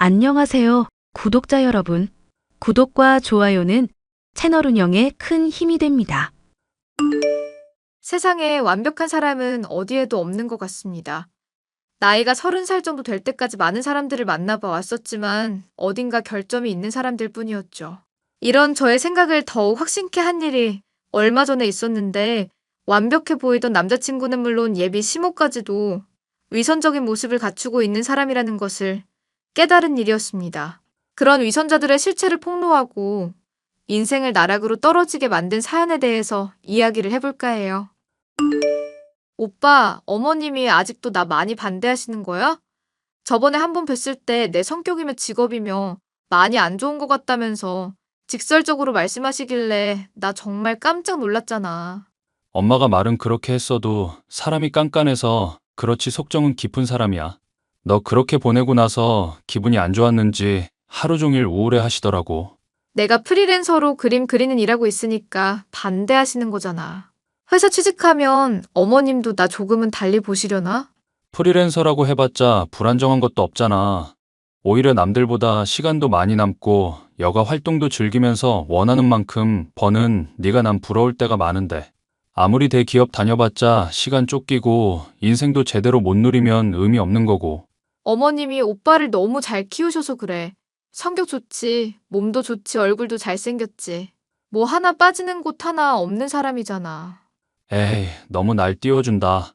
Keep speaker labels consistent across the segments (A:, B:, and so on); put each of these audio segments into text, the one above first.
A: 안녕하세요, 구독자 여러분. 구독과 좋아요는 채널 운영에 큰 힘이 됩니다.
B: 세상에 완벽한 사람은 어디에도 없는 것 같습니다. 나이가 30살 정도 될 때까지 많은 사람들을 만나봐 왔었지만 어딘가 결점이 있는 사람들 뿐이었죠. 이런 저의 생각을 더욱 확신케 한 일이 얼마 전에 있었는데 완벽해 보이던 남자친구는 물론 예비 시모까지도 위선적인 모습을 갖추고 있는 사람이라는 것을 깨달은 일이었습니다. 그런 위선자들의 실체를 폭로하고 인생을 나락으로 떨어지게 만든 사연에 대해서 이야기를 해볼까 해요. 오빠, 어머님이 아직도 나 많이 반대하시는 거야? 저번에 한 번 뵀을 때 내 성격이며 직업이며 많이 안 좋은 것 같다면서 직설적으로 말씀하시길래 나 정말 깜짝 놀랐잖아.
C: 엄마가 말은 그렇게 했어도 사람이 깐깐해서 그렇지 속정은 깊은 사람이야. 너 그렇게 보내고 나서 기분이 안 좋았는지 하루 종일 우울해 하시더라고.
B: 내가 프리랜서로 그림 그리는 일하고 있으니까 반대하시는 거잖아. 회사 취직하면 어머님도 나 조금은 달리 보시려나?
C: 프리랜서라고 해봤자 불안정한 것도 없잖아. 오히려 남들보다 시간도 많이 남고 여가 활동도 즐기면서 원하는 만큼 버는 네가 난 부러울 때가 많은데. 아무리 대기업 다녀봤자 시간 쫓기고 인생도 제대로 못 누리면 의미 없는 거고.
B: 어머님이 오빠를 너무 잘 키우셔서 그래. 성격 좋지, 몸도 좋지, 얼굴도 잘생겼지. 뭐 하나 빠지는 곳 하나 없는 사람이잖아.
C: 에이, 너무 날 띄워준다.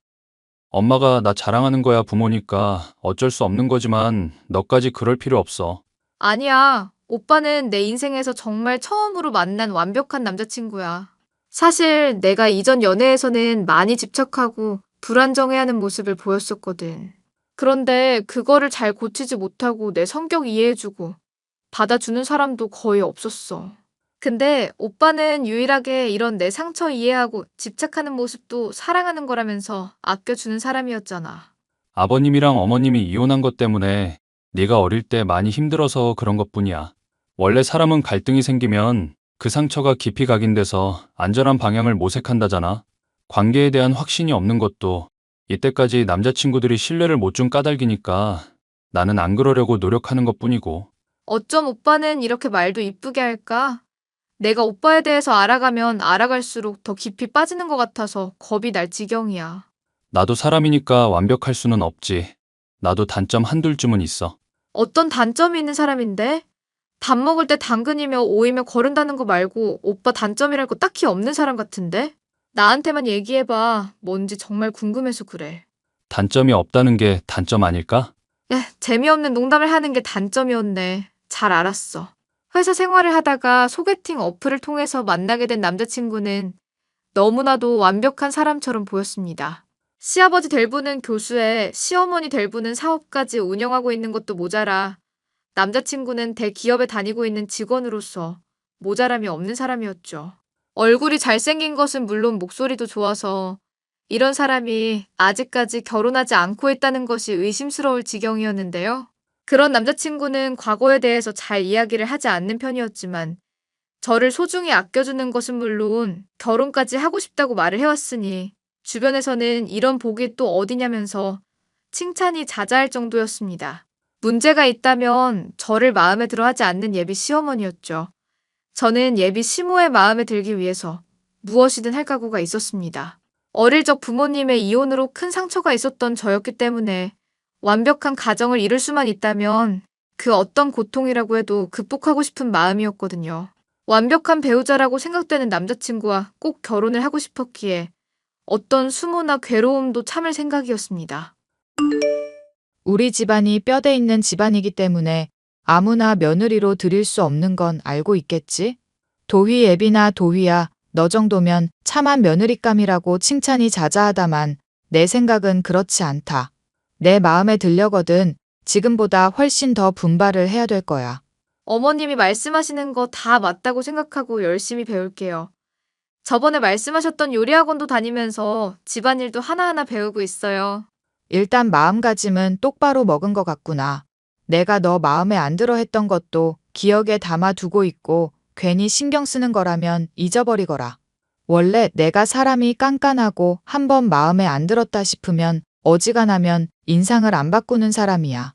C: 엄마가 나 자랑하는 거야 부모니까 어쩔 수 없는 거지만 너까지 그럴 필요 없어.
B: 아니야. 오빠는 내 인생에서 정말 처음으로 만난 완벽한 남자친구야. 사실 내가 이전 연애에서는 많이 집착하고 불안정해하는 모습을 보였었거든. 그런데 그거를 잘 고치지 못하고 내 성격 이해해주고 받아주는 사람도 거의 없었어. 근데 오빠는 유일하게 이런 내 상처 이해하고 집착하는 모습도 사랑하는 거라면서 아껴주는 사람이었잖아.
C: 아버님이랑 어머님이 이혼한 것 때문에 네가 어릴 때 많이 힘들어서 그런 것뿐이야. 원래 사람은 갈등이 생기면 그 상처가 깊이 각인돼서 안전한 방향을 모색한다잖아. 관계에 대한 확신이 없는 것도 이때까지 남자친구들이 신뢰를 못 준 까닭이니까 나는 안 그러려고 노력하는 것뿐이고.
B: 어쩜 오빠는 이렇게 말도 이쁘게 할까? 내가 오빠에 대해서 알아가면 알아갈수록 더 깊이 빠지는 것 같아서 겁이 날 지경이야.
C: 나도 사람이니까 완벽할 수는 없지. 나도 단점 한둘쯤은 있어.
B: 어떤 단점이 있는 사람인데? 밥 먹을 때 당근이며 오이며 거른다는 거 말고 오빠 단점이랄 거 딱히 없는 사람 같은데? 나한테만 얘기해봐. 뭔지 정말 궁금해서 그래.
C: 단점이 없다는 게 단점 아닐까?
B: 야, 재미없는 농담을 하는 게 단점이었네. 잘 알았어. 회사 생활을 하다가 소개팅 어플을 통해서 만나게 된 남자친구는 너무나도 완벽한 사람처럼 보였습니다. 시아버지 될 분은 교수에 시어머니 될 분은 사업까지 운영하고 있는 것도 모자라 남자친구는 대기업에 다니고 있는 직원으로서 모자람이 없는 사람이었죠. 얼굴이 잘생긴 것은 물론 목소리도 좋아서 이런 사람이 아직까지 결혼하지 않고 있다는 것이 의심스러울 지경이었는데요. 그런 남자친구는 과거에 대해서 잘 이야기를 하지 않는 편이었지만 저를 소중히 아껴주는 것은 물론 결혼까지 하고 싶다고 말을 해왔으니 주변에서는 이런 복이 또 어디냐면서 칭찬이 자자할 정도였습니다. 문제가 있다면 저를 마음에 들어 하지 않는 예비 시어머니였죠. 저는 예비 시모의 마음에 들기 위해서 무엇이든 할 각오가 있었습니다. 어릴 적 부모님의 이혼으로 큰 상처가 있었던 저였기 때문에 완벽한 가정을 이룰 수만 있다면 그 어떤 고통이라고 해도 극복하고 싶은 마음이었거든요. 완벽한 배우자라고 생각되는 남자친구와 꼭 결혼을 하고 싶었기에 어떤 수모나 괴로움도 참을 생각이었습니다.
D: 우리 집안이 뼈대 있는 집안이기 때문에 아무나 며느리로 들일 수 없는 건 알고 있겠지? 도휘 애비나 도휘야, 너 정도면 참한 며느리감이라고 칭찬이 자자하다만 내 생각은 그렇지 않다. 내 마음에 들려거든 지금보다 훨씬 더 분발을 해야 될 거야.
B: 어머님이 말씀하시는 거 다 맞다고 생각하고 열심히 배울게요. 저번에 말씀하셨던 요리학원도 다니면서 집안일도 하나하나 배우고 있어요.
D: 일단 마음가짐은 똑바로 먹은 것 같구나. 내가 너 마음에 안 들어 했던 것도 기억에 담아두고 있고 괜히 신경 쓰는 거라면 잊어버리거라. 원래 내가 사람이 깐깐하고 한번 마음에 안 들었다 싶으면 어지간하면 인상을 안 바꾸는 사람이야.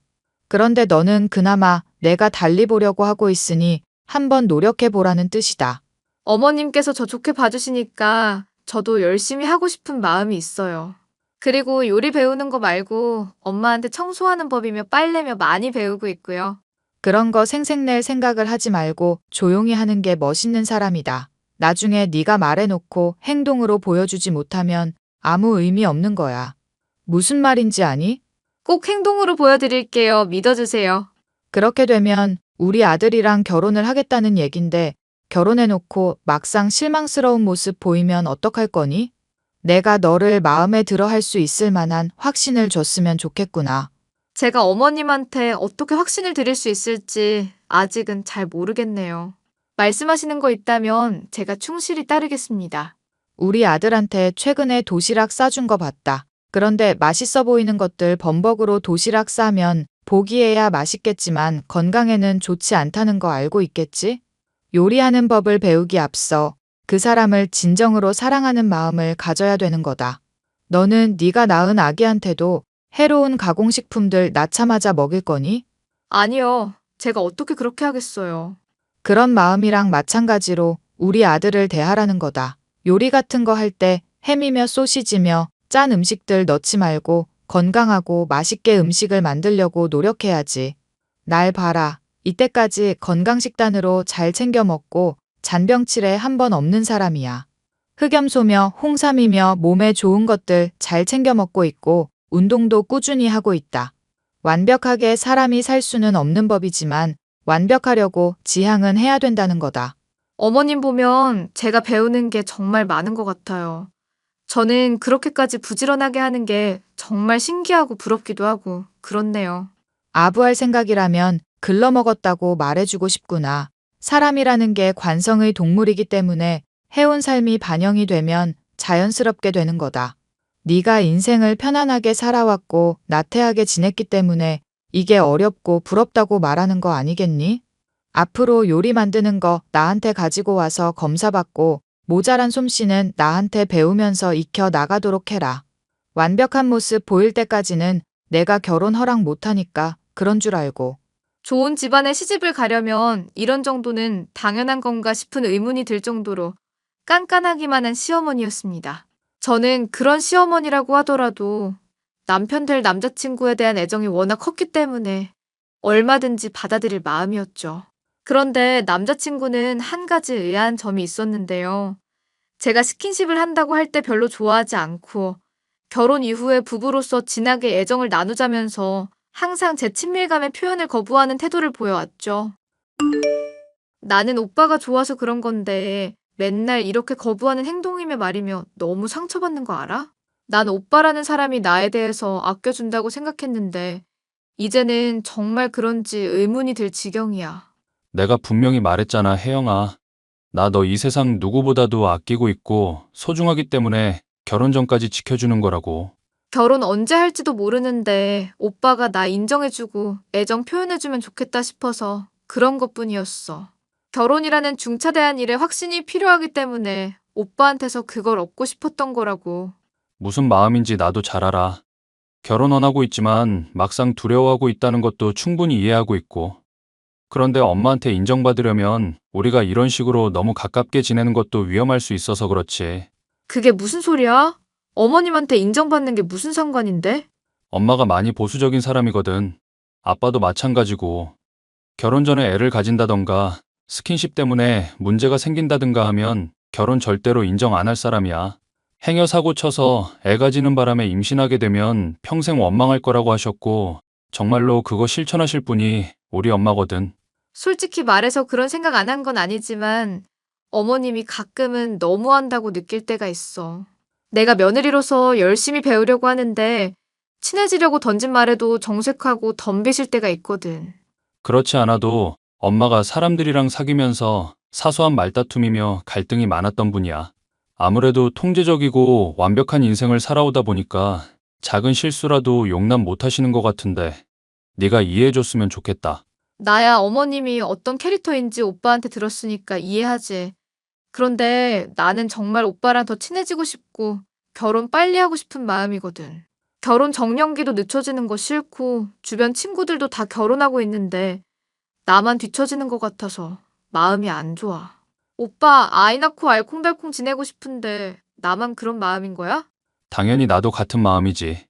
D: 그런데 너는 그나마 내가 달리 보려고 하고 있으니 한번 노력해 보라는 뜻이다.
B: 어머님께서 저 좋게 봐주시니까 저도 열심히 하고 싶은 마음이 있어요. 그리고 요리 배우는 거 말고 엄마한테 청소하는 법이며 빨래며 많이 배우고 있고요.
D: 그런 거 생색낼 생각을 하지 말고 조용히 하는 게 멋있는 사람이다. 나중에 네가 말해놓고 행동으로 보여주지 못하면 아무 의미 없는 거야. 무슨 말인지 아니?
B: 꼭 행동으로 보여드릴게요. 믿어주세요.
D: 그렇게 되면 우리 아들이랑 결혼을 하겠다는 얘긴데 결혼해놓고 막상 실망스러운 모습 보이면 어떡할 거니? 내가 너를 마음에 들어 할 수 있을 만한 확신을 줬으면 좋겠구나.
B: 제가 어머님한테 어떻게 확신을 드릴 수 있을지 아직은 잘 모르겠네요. 말씀하시는 거 있다면 제가 충실히 따르겠습니다.
D: 우리 아들한테 최근에 도시락 싸준 거 봤다. 그런데 맛있어 보이는 것들 범벅으로 도시락 싸면 보기에야 맛있겠지만 건강에는 좋지 않다는 거 알고 있겠지? 요리하는 법을 배우기 앞서 그 사람을 진정으로 사랑하는 마음을 가져야 되는 거다. 너는 네가 낳은 아기한테도 해로운 가공식품들 낳자마자 먹일 거니?
B: 아니요. 제가 어떻게 그렇게 하겠어요.
D: 그런 마음이랑 마찬가지로 우리 아들을 대하라는 거다. 요리 같은 거 할 때 햄이며 소시지며 짠 음식들 넣지 말고 건강하고 맛있게 음식을 만들려고 노력해야지. 날 봐라. 이때까지 건강식단으로 잘 챙겨 먹고 잔병치레 한 번 없는 사람이야. 흑염소며 홍삼이며 몸에 좋은 것들 잘 챙겨 먹고 있고 운동도 꾸준히 하고 있다. 완벽하게 사람이 살 수는 없는 법이지만 완벽하려고 지향은 해야 된다는 거다.
B: 어머님 보면 제가 배우는 게 정말 많은 것 같아요. 저는 그렇게까지 부지런하게 하는 게 정말 신기하고 부럽기도 하고 그렇네요.
D: 아부할 생각이라면 글러먹었다고 말해주고 싶구나. 사람이라는 게 관성의 동물이기 때문에 해온 삶이 반영이 되면 자연스럽게 되는 거다. 네가 인생을 편안하게 살아왔고 나태하게 지냈기 때문에 이게 어렵고 부럽다고 말하는 거 아니겠니? 앞으로 요리 만드는 거 나한테 가지고 와서 검사받고 모자란 솜씨는 나한테 배우면서 익혀 나가도록 해라. 완벽한 모습 보일 때까지는 내가 결혼 허락 못하니까 그런 줄 알고.
B: 좋은 집안에 시집을 가려면 이런 정도는 당연한 건가 싶은 의문이 들 정도로 깐깐하기만 한 시어머니였습니다. 저는 그런 시어머니라고 하더라도 남편 될 남자친구에 대한 애정이 워낙 컸기 때문에 얼마든지 받아들일 마음이었죠. 그런데 남자친구는 한 가지 의아한 점이 있었는데요. 제가 스킨십을 한다고 할 때 별로 좋아하지 않고 결혼 이후에 부부로서 진하게 애정을 나누자면서 항상 제 친밀감의 표현을 거부하는 태도를 보여왔죠. 나는 오빠가 좋아서 그런 건데 맨날 이렇게 거부하는 행동이며 말이며 너무 상처받는 거 알아? 난 오빠라는 사람이 나에 대해서 아껴준다고 생각했는데 이제는 정말 그런지 의문이 들 지경이야.
C: 내가 분명히 말했잖아, 혜영아. 나 너 이 세상 누구보다도 아끼고 있고 소중하기 때문에 결혼 전까지 지켜주는 거라고.
B: 결혼 언제 할지도 모르는데 오빠가 나 인정해주고 애정 표현해주면 좋겠다 싶어서 그런 것뿐이었어. 결혼이라는 중차대한 일에 확신이 필요하기 때문에 오빠한테서 그걸 얻고 싶었던 거라고.
C: 무슨 마음인지 나도 잘 알아. 결혼 원하고 있지만 막상 두려워하고 있다는 것도 충분히 이해하고 있고. 그런데 엄마한테 인정받으려면 우리가 이런 식으로 너무 가깝게 지내는 것도 위험할 수 있어서 그렇지.
B: 그게 무슨 소리야? 어머님한테 인정받는 게 무슨 상관인데?
C: 엄마가 많이 보수적인 사람이거든. 아빠도 마찬가지고. 결혼 전에 애를 가진다던가 스킨십 때문에 문제가 생긴다든가 하면 결혼 절대로 인정 안 할 사람이야. 행여 사고 쳐서 애 가지는 바람에 임신하게 되면 평생 원망할 거라고 하셨고 정말로 그거 실천하실 분이 우리 엄마거든.
B: 솔직히 말해서 그런 생각 안 한 건 아니지만 어머님이 가끔은 너무한다고 느낄 때가 있어. 내가 며느리로서 열심히 배우려고 하는데 친해지려고 던진 말에도 정색하고 덤비실 때가 있거든.
C: 그렇지 않아도 엄마가 사람들이랑 사귀면서 사소한 말다툼이며 갈등이 많았던 분이야. 아무래도 통제적이고 완벽한 인생을 살아오다 보니까 작은 실수라도 용납 못 하시는 것 같은데 네가 이해해줬으면 좋겠다.
B: 나야 어머님이 어떤 캐릭터인지 오빠한테 들었으니까 이해하지. 그런데 나는 정말 오빠랑 더 친해지고 싶고 결혼 빨리 하고 싶은 마음이거든. 결혼 정년기도 늦춰지는 거 싫고 주변 친구들도 다 결혼하고 있는데 나만 뒤처지는 것 같아서 마음이 안 좋아. 오빠 아이 낳고 알콩달콩 지내고 싶은데 나만 그런 마음인 거야?
C: 당연히 나도 같은 마음이지.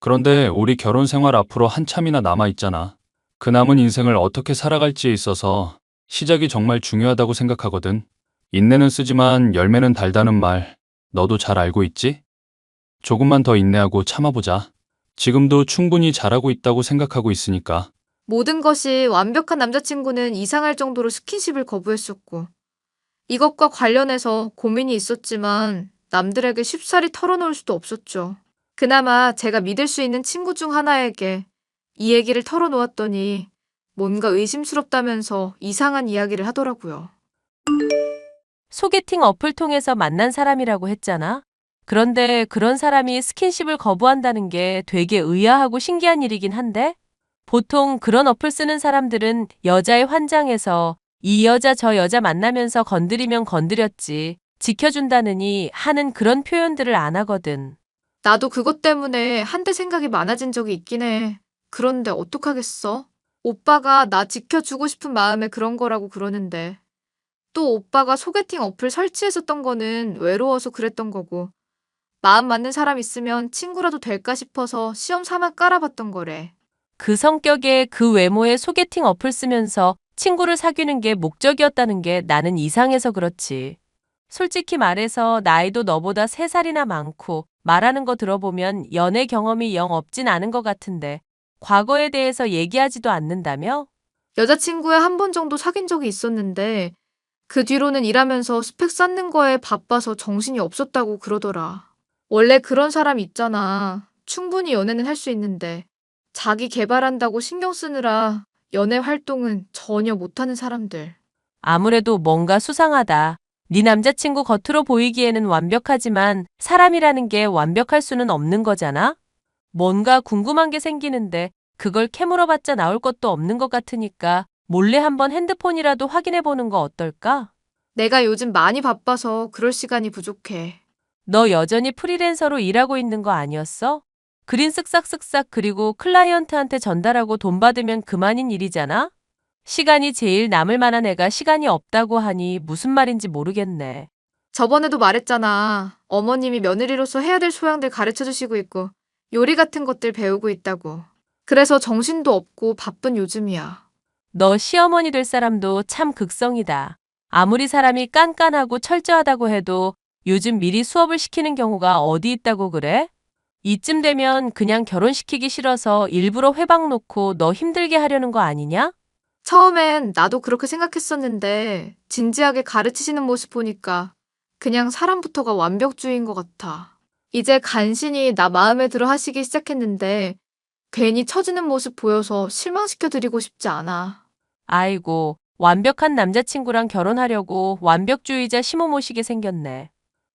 C: 그런데 우리 결혼 생활 앞으로 한참이나 남아 있잖아. 그 남은 인생을 어떻게 살아갈지에 있어서 시작이 정말 중요하다고 생각하거든. 인내는 쓰지만 열매는 달다는 말, 너도 잘 알고 있지? 조금만 더 인내하고 참아보자. 지금도 충분히 잘하고 있다고 생각하고 있으니까.
B: 모든 것이 완벽한 남자친구는 이상할 정도로 스킨십을 거부했었고 이것과 관련해서 고민이 있었지만 남들에게 쉽사리 털어놓을 수도 없었죠. 그나마 제가 믿을 수 있는 친구 중 하나에게 이 얘기를 털어놓았더니 뭔가 의심스럽다면서 이상한 이야기를 하더라고요.
E: 소개팅 어플 통해서 만난 사람이라고 했잖아. 그런데 그런 사람이 스킨십을 거부한다는 게 되게 의아하고 신기한 일이긴 한데? 보통 그런 어플 쓰는 사람들은 여자의 환장해서 이 여자 저 여자 만나면서 건드리면 건드렸지, 지켜준다느니 하는 그런 표현들을 안 하거든.
B: 나도 그것 때문에 한때 생각이 많아진 적이 있긴 해. 그런데 어떡하겠어? 오빠가 나 지켜주고 싶은 마음에 그런 거라고 그러는데 또 오빠가 소개팅 어플 설치했었던 거는 외로워서 그랬던 거고 마음 맞는 사람 있으면 친구라도 될까 싶어서 시험 삼아 깔아봤던 거래.
E: 그 성격에 그 외모에 소개팅 어플 쓰면서 친구를 사귀는 게 목적이었다는 게 나는 이상해서 그렇지. 솔직히 말해서 나이도 너보다 3살이나 많고 말하는 거 들어보면 연애 경험이 영 없진 않은 것 같은데 과거에 대해서 얘기하지도 않는다며?
B: 여자친구야 한 번 정도 사귄 적이 있었는데 그 뒤로는 일하면서 스펙 쌓는 거에 바빠서 정신이 없었다고 그러더라. 원래 그런 사람 있잖아. 충분히 연애는 할 수 있는데 자기 개발한다고 신경 쓰느라 연애 활동은 전혀 못하는 사람들.
E: 아무래도 뭔가 수상하다. 네 남자친구 겉으로 보이기에는 완벽하지만 사람이라는 게 완벽할 수는 없는 거잖아? 뭔가 궁금한 게 생기는데 그걸 캐물어봤자 나올 것도 없는 것 같으니까 몰래 한번 핸드폰이라도 확인해 보는 거 어떨까?
B: 내가 요즘 많이 바빠서 그럴 시간이 부족해.
E: 너 여전히 프리랜서로 일하고 있는 거 아니었어? 그린 쓱싹쓱싹 그리고 클라이언트한테 전달하고 돈 받으면 그만인 일이잖아? 시간이 제일 남을 만한 애가 시간이 없다고 하니 무슨 말인지 모르겠네.
B: 저번에도 말했잖아. 어머님이 며느리로서 해야 될 소양들 가르쳐 주시고 있고 요리 같은 것들 배우고 있다고. 그래서 정신도 없고 바쁜 요즘이야.
E: 너 시어머니 될 사람도 참 극성이다. 아무리 사람이 깐깐하고 철저하다고 해도 요즘 미리 수업을 시키는 경우가 어디 있다고 그래? 이쯤 되면 그냥 결혼시키기 싫어서 일부러 회방 놓고 너 힘들게 하려는 거 아니냐?
B: 처음엔 나도 그렇게 생각했었는데 진지하게 가르치시는 모습 보니까 그냥 사람부터가 완벽주의인 것 같아. 이제 간신히 나 마음에 들어 하시기 시작했는데 괜히 처지는 모습 보여서 실망시켜드리고 싶지 않아.
E: 아이고, 완벽한 남자친구랑 결혼하려고 완벽주의자 시모 모시게 생겼네.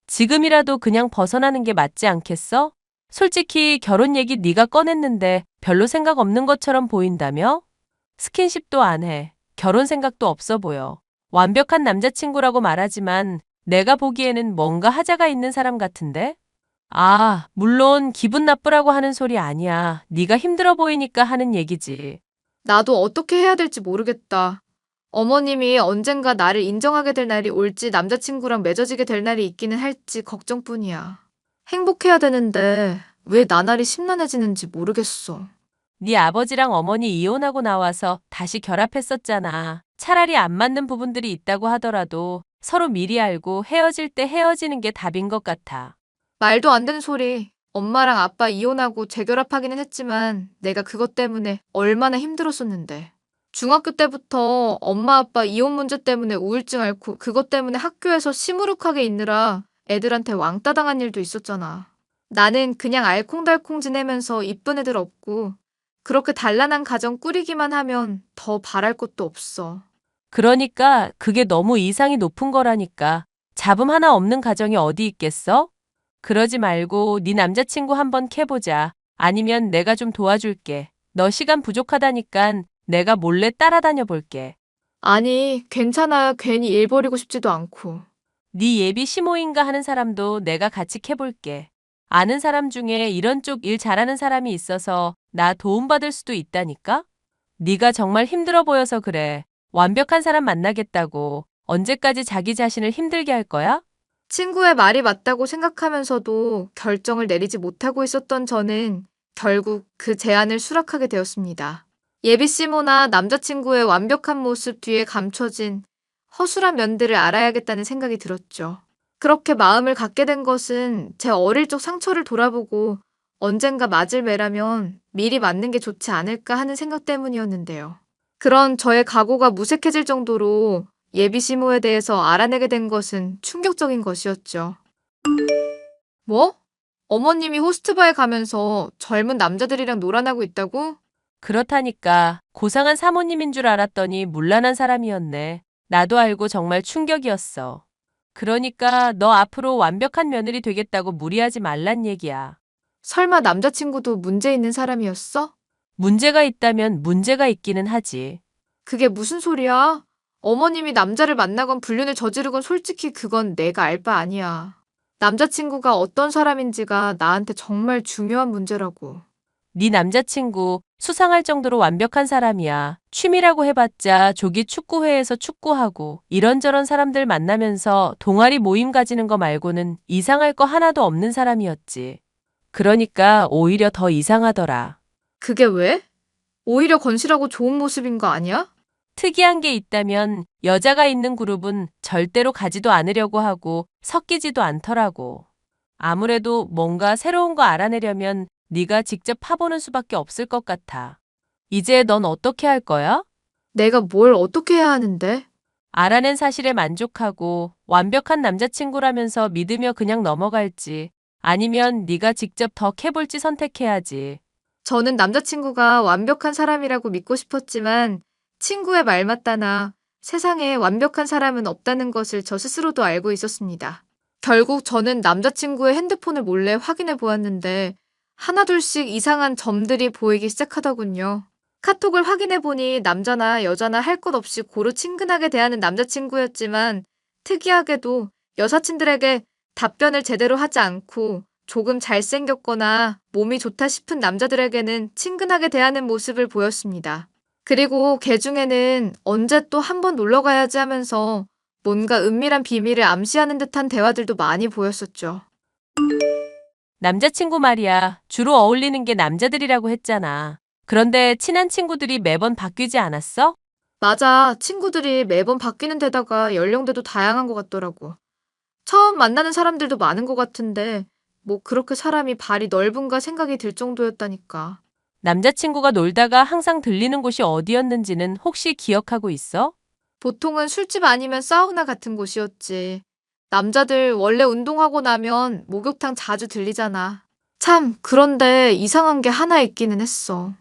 E: 지금이라도 그냥 벗어나는 게 맞지 않겠어? 솔직히 결혼 얘기 네가 꺼냈는데 별로 생각 없는 것처럼 보인다며? 스킨십도 안 해. 결혼 생각도 없어 보여. 완벽한 남자친구라고 말하지만 내가 보기에는 뭔가 하자가 있는 사람 같은데? 아, 물론 기분 나쁘라고 하는 소리 아니야. 네가 힘들어 보이니까 하는 얘기지.
B: 나도 어떻게 해야 될지 모르겠다. 어머님이 언젠가 나를 인정하게 될 날이 올지 남자친구랑 맺어지게 될 날이 있기는 할지 걱정뿐이야. 행복해야 되는데 왜 나날이 심란해지는지 모르겠어.
E: 네 아버지랑 어머니 이혼하고 나와서 다시 결합했었잖아. 차라리 안 맞는 부분들이 있다고 하더라도 서로 미리 알고 헤어질 때 헤어지는 게 답인 것 같아.
B: 말도 안 되는 소리. 엄마랑 아빠 이혼하고 재결합하기는 했지만 내가 그것 때문에 얼마나 힘들었었는데. 중학교 때부터 엄마 아빠 이혼 문제 때문에 우울증 앓고 그것 때문에 학교에서 시무룩하게 있느라 애들한테 왕따 당한 일도 있었잖아. 나는 그냥 알콩달콩 지내면서 이쁜 애들 없고 그렇게 단란한 가정 꾸리기만 하면 더 바랄 것도 없어.
E: 그러니까 그게 너무 이상이 높은 거라니까. 잡음 하나 없는 가정이 어디 있겠어? 그러지 말고 네 남자친구 한번 캐보자. 아니면 내가 좀 도와줄게. 너 시간 부족하다니깐 내가 몰래 따라다녀 볼게.
B: 아니, 괜찮아. 괜히 일 버리고 싶지도 않고.
E: 네 예비 시모인가 하는 사람도 내가 같이 캐볼게. 아는 사람 중에 이런 쪽 일 잘하는 사람이 있어서 나 도움받을 수도 있다니까? 네가 정말 힘들어 보여서 그래. 완벽한 사람 만나겠다고 언제까지 자기 자신을 힘들게 할 거야?
B: 친구의 말이 맞다고 생각하면서도 결정을 내리지 못하고 있었던 저는 결국 그 제안을 수락하게 되었습니다. 예비 시모나 남자친구의 완벽한 모습 뒤에 감춰진 허술한 면들을 알아야겠다는 생각이 들었죠. 그렇게 마음을 갖게 된 것은 제 어릴 적 상처를 돌아보고 언젠가 맞을 매라면 미리 맞는 게 좋지 않을까 하는 생각 때문이었는데요. 그런 저의 각오가 무색해질 정도로 예비 시모에 대해서 알아내게 된 것은 충격적인 것이었죠. 뭐? 어머님이 호스트바에 가면서 젊은 남자들이랑 놀아나고 있다고?
E: 그렇다니까 고상한 사모님인 줄 알았더니 문란한 사람이었네. 나도 알고 정말 충격이었어. 그러니까 너 앞으로 완벽한 며느리 되겠다고 무리하지 말란 얘기야.
B: 설마 남자친구도 문제 있는 사람이었어?
E: 문제가 있다면 문제가 있기는 하지.
B: 그게 무슨 소리야? 어머님이 남자를 만나건 불륜을 저지르건 솔직히 그건 내가 알 바 아니야. 남자친구가 어떤 사람인지가 나한테 정말 중요한 문제라고.
E: 네 남자친구 수상할 정도로 완벽한 사람이야. 취미라고 해봤자 조기 축구회에서 축구하고 이런저런 사람들 만나면서 동아리 모임 가지는 거 말고는 이상할 거 하나도 없는 사람이었지. 그러니까 오히려 더 이상하더라.
B: 그게 왜? 오히려 건실하고 좋은 모습인 거 아니야?
E: 특이한 게 있다면 여자가 있는 그룹은 절대로 가지도 않으려고 하고 섞이지도 않더라고. 아무래도 뭔가 새로운 거 알아내려면 네가 직접 파보는 수밖에 없을 것 같아. 이제 넌 어떻게 할 거야?
B: 내가 뭘 어떻게 해야 하는데?
E: 알아낸 사실에 만족하고 완벽한 남자친구라면서 믿으며 그냥 넘어갈지 아니면 네가 직접 더 캐볼지 선택해야지.
B: 저는 남자친구가 완벽한 사람이라고 믿고 싶었지만 친구의 말 맞다나 세상에 완벽한 사람은 없다는 것을 저 스스로도 알고 있었습니다. 결국 저는 남자친구의 핸드폰을 몰래 확인해 보았는데 하나둘씩 이상한 점들이 보이기 시작하더군요. 카톡을 확인해 보니 남자나 여자나 할 것 없이 고루 친근하게 대하는 남자친구였지만 특이하게도 여사친들에게 답변을 제대로 하지 않고 조금 잘생겼거나 몸이 좋다 싶은 남자들에게는 친근하게 대하는 모습을 보였습니다. 그리고 걔 중에는 언제 또 한 번 놀러 가야지 하면서 뭔가 은밀한 비밀을 암시하는 듯한 대화들도 많이 보였었죠.
E: 남자친구 말이야. 주로 어울리는 게 남자들이라고 했잖아. 그런데 친한 친구들이 매번 바뀌지 않았어?
B: 맞아. 친구들이 매번 바뀌는 데다가 연령대도 다양한 것 같더라고. 처음 만나는 사람들도 많은 것 같은데 뭐 그렇게 사람이 발이 넓은가 생각이 들 정도였다니까.
E: 남자친구가 놀다가 항상 들리는 곳이 어디였는지는 혹시 기억하고 있어?
B: 보통은 술집 아니면 사우나 같은 곳이었지. 남자들 원래 운동하고 나면 목욕탕 자주 들리잖아. 참, 그런데 이상한 게 하나 있기는 했어.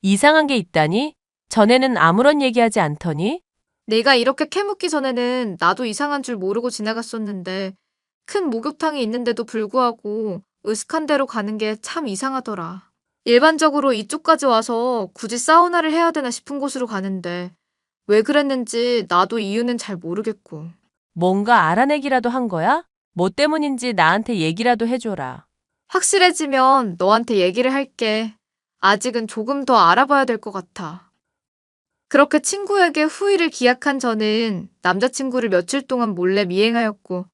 E: 이상한 게 있다니? 전에는 아무런 얘기하지 않더니?
B: 내가 이렇게 캐묻기 전에는 나도 이상한 줄 모르고 지나갔었는데 큰 목욕탕이 있는데도 불구하고 으슥한 데로 가는 게 참 이상하더라. 일반적으로 이쪽까지 와서 굳이 사우나를 해야 되나 싶은 곳으로 가는데 왜 그랬는지 나도 이유는 잘 모르겠고.
E: 뭔가 알아내기라도 한 거야? 뭐 때문인지 나한테 얘기라도 해줘라.
B: 확실해지면 너한테 얘기를 할게. 아직은 조금 더 알아봐야 될 것 같아. 그렇게 친구에게 후회를 기약한 저는 남자친구를 며칠 동안 몰래 미행하였고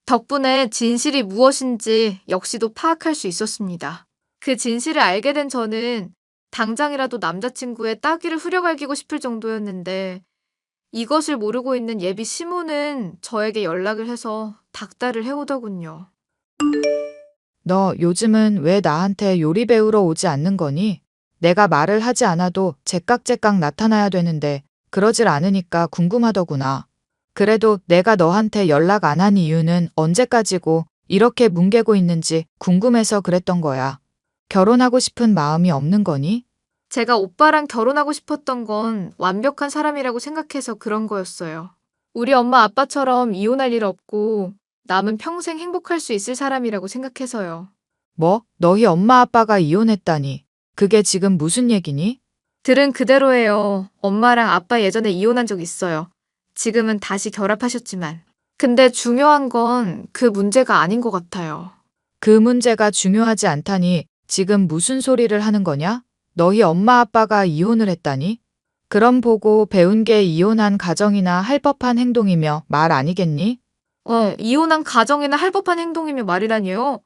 B: 덕분에 진실이 무엇인지 역시도 파악할 수 있었습니다. 그 진실을 알게 된 저는 당장이라도 남자친구의 따귀를 후려갈기고 싶을 정도였는데 이것을 모르고 있는 예비 시모는 저에게 연락을 해서 닥달을 해오더군요.
D: 너 요즘은 왜 나한테 요리 배우러 오지 않는 거니? 내가 말을 하지 않아도 제깍제깍 나타나야 되는데 그러질 않으니까 궁금하더구나. 그래도 내가 너한테 연락 안 한 이유는 언제까지고 이렇게 뭉개고 있는지 궁금해서 그랬던 거야. 결혼하고 싶은 마음이 없는 거니?
B: 제가 오빠랑 결혼하고 싶었던 건 완벽한 사람이라고 생각해서 그런 거였어요. 우리 엄마 아빠처럼 이혼할 일 없고 남은 평생 행복할 수 있을 사람이라고 생각해서요.
D: 뭐? 너희 엄마 아빠가 이혼했다니. 그게 지금 무슨 얘기니?
B: 들은 그대로예요. 엄마랑 아빠 예전에 이혼한 적 있어요. 지금은 다시 결합하셨지만. 근데 중요한 건 그 문제가 아닌 것 같아요.
D: 그 문제가 중요하지 않다니 지금 무슨 소리를 하는 거냐? 너희 엄마 아빠가 이혼을 했다니? 그럼 보고 배운 게 이혼한 가정이나 할 법한 행동이며 말 아니겠니?
B: 이혼한 가정이나 할 법한 행동이며 말이라니요.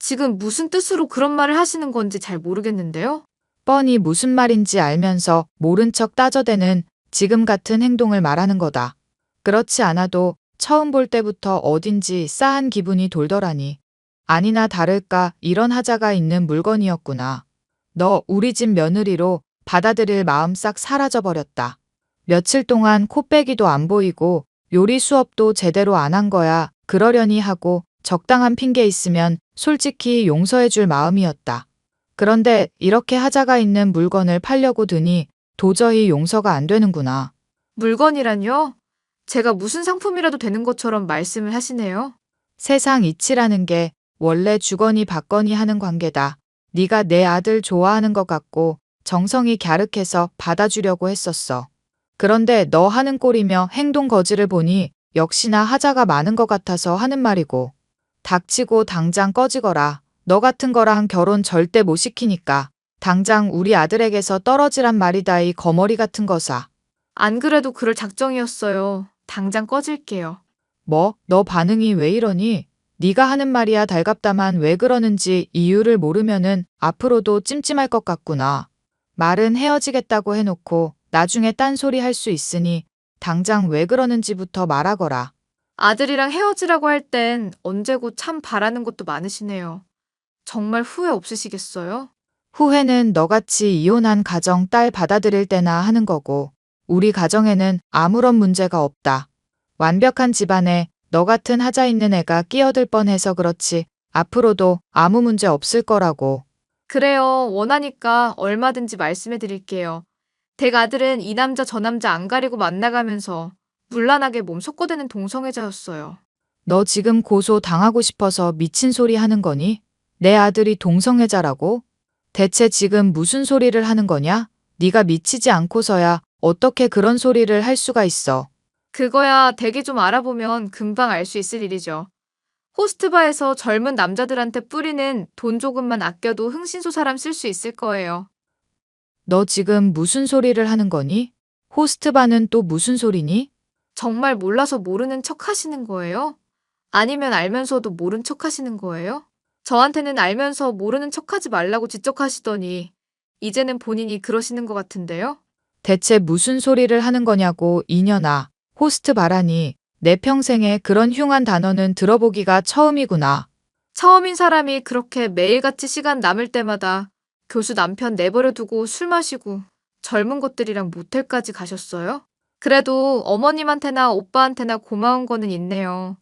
B: 지금 무슨 뜻으로 그런 말을 하시는 건지 잘 모르겠는데요.
D: 뻔히 무슨 말인지 알면서 모른 척 따져대는 지금 같은 행동을 말하는 거다. 그렇지 않아도 처음 볼 때부터 어딘지 싸한 기분이 돌더라니. 아니나 다를까 이런 하자가 있는 물건이었구나. 너 우리 집 며느리로 받아들일 마음 싹 사라져버렸다. 며칠 동안 코빼기도 안 보이고 요리 수업도 제대로 안 한 거야. 그러려니 하고 적당한 핑계 있으면 솔직히 용서해 줄 마음이었다. 그런데 이렇게 하자가 있는 물건을 팔려고 드니 도저히 용서가 안 되는구나.
B: 물건이란요? 제가 무슨 상품이라도 되는 것처럼 말씀을 하시네요.
D: 세상 이치라는 게 원래 주거니 받거니 하는 관계다. 네가 내 아들 좋아하는 것 같고 정성이 갸륵해서 받아주려고 했었어. 그런데 너 하는 꼴이며 행동 거지를 보니 역시나 하자가 많은 것 같아서 하는 말이고. 닥치고 당장 꺼지거라. 너 같은 거랑 결혼 절대 못 시키니까. 당장 우리 아들에게서 떨어지란 말이다 이 거머리 같은 거사.
B: 안 그래도 그럴 작정이었어요. 당장 꺼질게요.
D: 뭐? 너 반응이 왜 이러니? 네가 하는 말이야 달갑다만 왜 그러는지 이유를 모르면은 앞으로도 찜찜할 것 같구나. 말은 헤어지겠다고 해놓고 나중에 딴소리 할 수 있으니 당장 왜 그러는지부터 말하거라.
B: 아들이랑 헤어지라고 할 땐 언제고 참 바라는 것도 많으시네요. 정말 후회 없으시겠어요?
D: 후회는 너같이 이혼한 가정 딸 받아들일 때나 하는 거고 우리 가정에는 아무런 문제가 없다. 완벽한 집안에 너 같은 하자 있는 애가 끼어들 뻔해서 그렇지 앞으로도 아무 문제 없을 거라고.
B: 그래요. 원하니까 얼마든지 말씀해 드릴게요. 댁 아들은 이 남자 저 남자 안 가리고 만나가면서 문란하게 몸 섞어대는 동성애자였어요.
D: 너 지금 고소 당하고 싶어서 미친 소리 하는 거니? 내 아들이 동성애자라고? 대체 지금 무슨 소리를 하는 거냐? 네가 미치지 않고서야 어떻게 그런 소리를 할 수가 있어.
B: 그거야 댁이 좀 알아보면 금방 알 수 있을 일이죠. 호스트바에서 젊은 남자들한테 뿌리는 돈 조금만 아껴도 흥신소사람 쓸 수 있을 거예요.
D: 너 지금 무슨 소리를 하는 거니? 호스트바는 또 무슨 소리니?
B: 정말 몰라서 모르는 척 하시는 거예요? 아니면 알면서도 모른 척 하시는 거예요? 저한테는 알면서 모르는 척 하지 말라고 지적하시더니 이제는 본인이 그러시는 것 같은데요?
D: 대체 무슨 소리를 하는 거냐고 이년아. 호스트바라니. 내 평생에 그런 흉한 단어는 들어보기가 처음이구나.
B: 처음인 사람이 그렇게 매일같이 시간 남을 때마다 교수 남편 내버려 두고 술 마시고 젊은 것들이랑 모텔까지 가셨어요? 그래도 어머님한테나 오빠한테나 고마운 거는 있네요.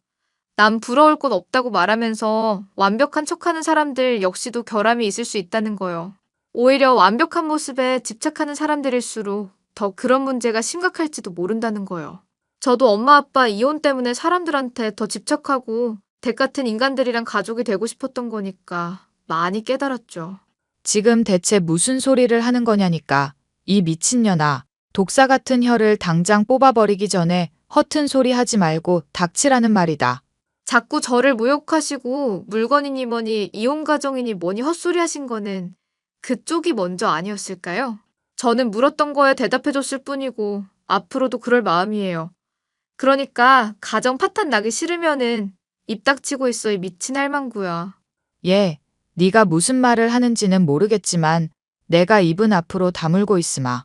B: 남 부러울 것 없다고 말하면서 완벽한 척하는 사람들 역시도 결함이 있을 수 있다는 거요. 오히려 완벽한 모습에 집착하는 사람들일수록 더 그런 문제가 심각할지도 모른다는 거요. 저도 엄마 아빠 이혼 때문에 사람들한테 더 집착하고 댁 같은 인간들이랑 가족이 되고 싶었던 거니까 많이 깨달았죠.
D: 지금 대체 무슨 소리를 하는 거냐니까. 이 미친년아. 독사 같은 혀를 당장 뽑아버리기 전에 허튼 소리 하지 말고 닥치라는 말이다.
B: 자꾸 저를 모욕하시고 물건이니 뭐니 이혼 가정이니 뭐니 헛소리 하신 거는 그쪽이 먼저 아니었을까요? 저는 물었던 거에 대답해줬을 뿐이고 앞으로도 그럴 마음이에요. 그러니까 가정 파탄 나기 싫으면은 입 닥치고 있어 이 미친 할망구야.
D: 예, 네가 무슨 말을 하는지는 모르겠지만 내가 입은 앞으로 다물고 있으마.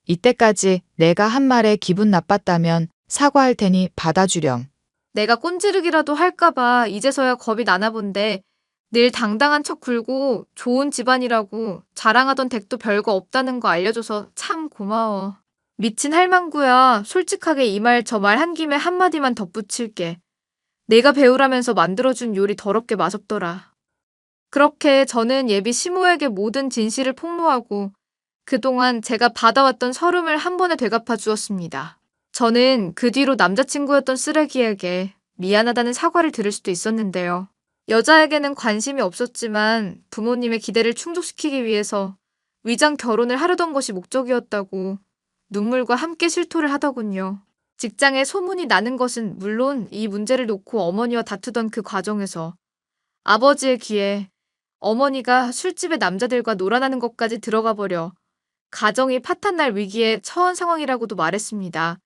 D: 이때까지 내가 한 말에 기분 나빴다면 사과할 테니 받아주렴.
B: 내가 꼰지르기라도 할까봐 이제서야 겁이 나나 본데 늘 당당한 척 굴고 좋은 집안이라고 자랑하던 댁도 별거 없다는 거 알려줘서 참 고마워. 미친 할망구야. 솔직하게 이 말 저 말 한 김에 한마디만 덧붙일게. 내가 배우라면서 만들어준 요리 더럽게 맛없더라. 그렇게 저는 예비 시모에게 모든 진실을 폭로하고 그동안 제가 받아왔던 서름을 한 번에 되갚아 주었습니다. 저는 그 뒤로 남자친구였던 쓰레기에게 미안하다는 사과를 들을 수도 있었는데요. 여자에게는 관심이 없었지만 부모님의 기대를 충족시키기 위해서 위장 결혼을 하려던 것이 목적이었다고 눈물과 함께 실토를 하더군요. 직장에 소문이 나는 것은 물론 이 문제를 놓고 어머니와 다투던 그 과정에서 아버지의 귀에 어머니가 술집에 남자들과 놀아나는 것까지 들어가 버려 가정이 파탄날 위기에 처한 상황이라고도 말했습니다.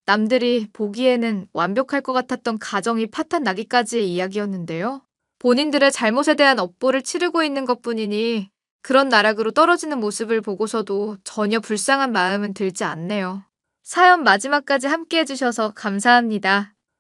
B: 남들이 보기에는 완벽할 것 같았던 가정이 파탄나기까지의 이야기였는데요. 본인들의 잘못에 대한 업보를 치르고 있는 것뿐이니 그런 나락으로 떨어지는 모습을 보고서도 전혀 불쌍한 마음은 들지 않네요. 사연 마지막까지 함께 해주셔서 감사합니다.